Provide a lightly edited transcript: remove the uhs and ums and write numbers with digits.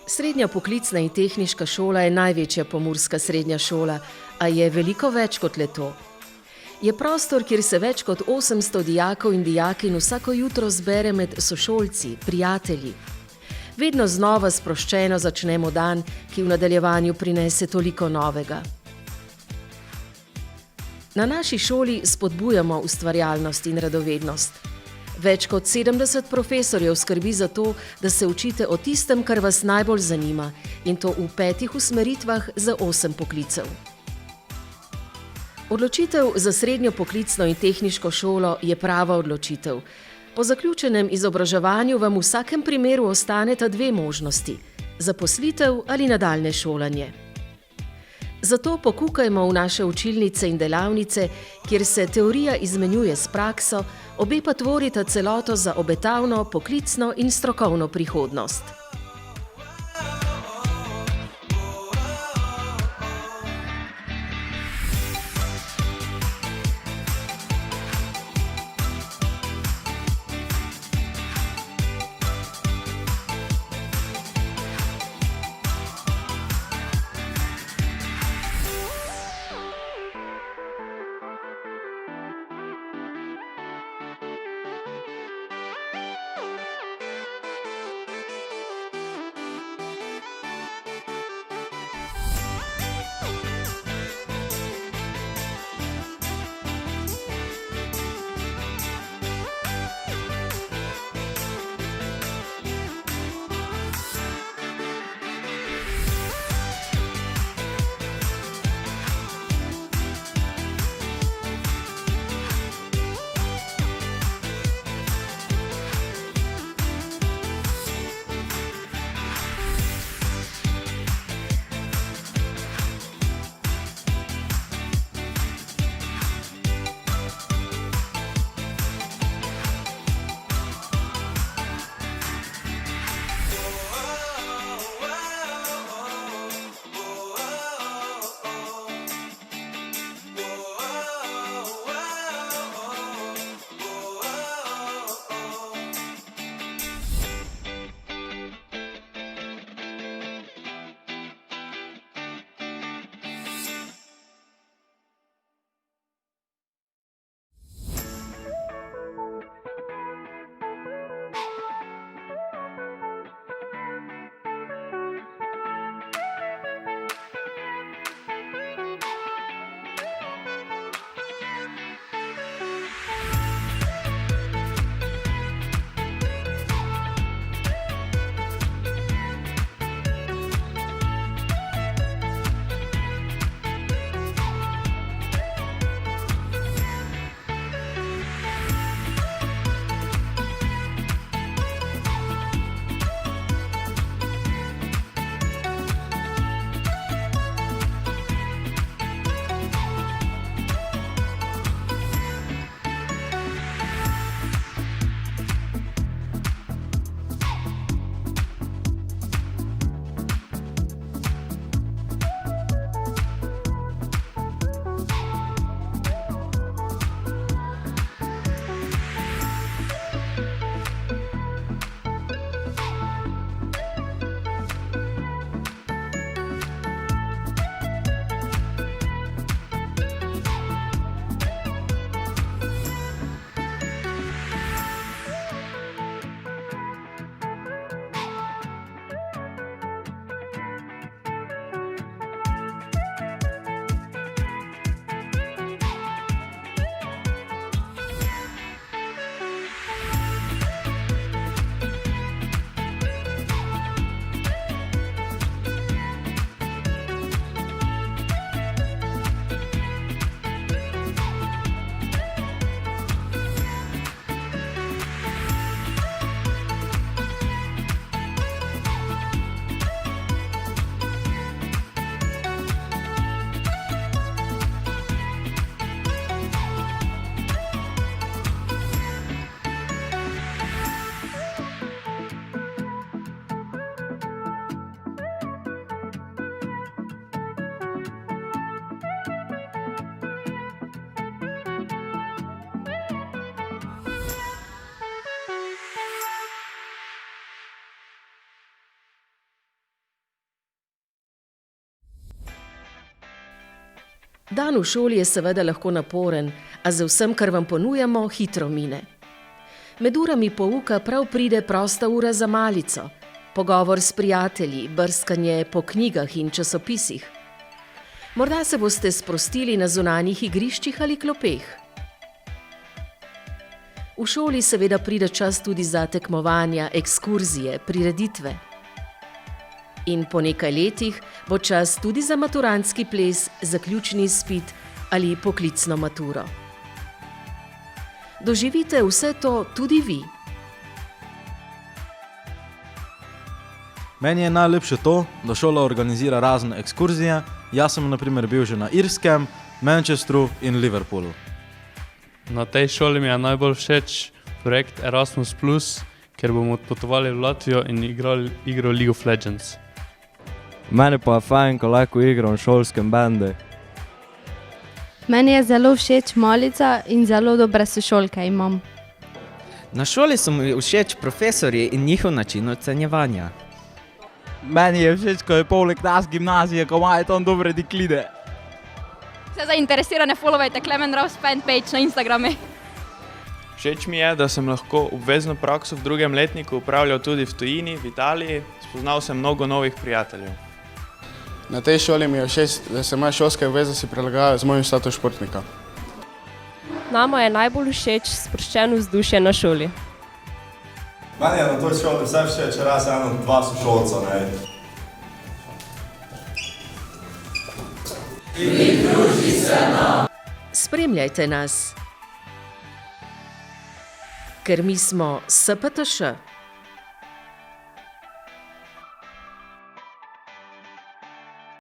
Srednja poklicna in tehniška šola je največja pomurska srednja šola, a je veliko več kot le to. Je prostor, kjer se več kot 800 dijakov in dijakinj vsako jutro zbere med sošolci, prijatelji. Vedno znova sproščeno začnemo dan, ki v nadaljevanju prinese toliko novega. Na naši šoli spodbujamo ustvarjalnost in radovednost. Več kot 70 profesorjev skrbi za to, da se učite o tistem, kar vas najbolj zanima, in to v 5 usmeritvah za 8 poklicev. Odločitev za srednjo poklicno in tehniško šolo je prava odločitev. Po zaključenem izobraževanju vam v vsakem primeru ostaneta 2 možnosti: zaposlitev ali nadaljnje šolanje. Zato pokukajmo v naše učilnice in delavnice, kjer se teorija izmenjuje s prakso, obe pa tvorita celoto za obetavno, poklicno in strokovno prihodnost. Dan v šoli je seveda lahko naporen, a z vsem, kar vam ponujamo, hitro mine. Med urami pouka prav pride prosta ura za malico, pogovor s prijatelji, brskanje po knjigah in časopisih. Morda se boste sprostili na zunanjih igriščih ali klopeh. V šoli seveda pride čas tudi za tekmovanja, ekskurzije, prireditve. In po nekaj letih bo čas tudi za maturantski ples, zaključni izpit ali poklicno maturo. Doživite vse to tudi vi. Meni je najlepše to, da šola organizira razne ekskurzije. Jaz sem na primer bil že na Irskem, Manchesteru in Liverpoolu. Na tej šoli mi je najbolj všeč projekt Erasmus+, ker bomo odpotovali v Latvijo in igrali igro League of Legends. Meni pa je fajn, ko lahko igram v šolskem bendu. Meni je zelo všeč malica in zelo dobre sošolke imam. Na šoli so mi všeč profesorji in njihov način ocenjevanja. Meni je všeč, ko je poleg nas gimnazije, ko imajo tam dobre dekline. Vse zainteresirane followajte Klemen Raus fanpage na Instagramu. Všeč mi je, da sem lahko obvezno prakso v drugem letniku upravljal tudi v tujini, v Italiji. Spoznal sem mnogo novih prijateljev. Na tej šoli mi je všeč, da se moje šolske obveznosti prilagajajo z mojim statusom športnika. Nama je najbolj všeč sproščeno vzdušje na šoli. Meni je na toj šoli vse všeč, razen dva sošolca, ne. Pridruži se nam! Spremljajte nas, ker mi smo SPTŠ.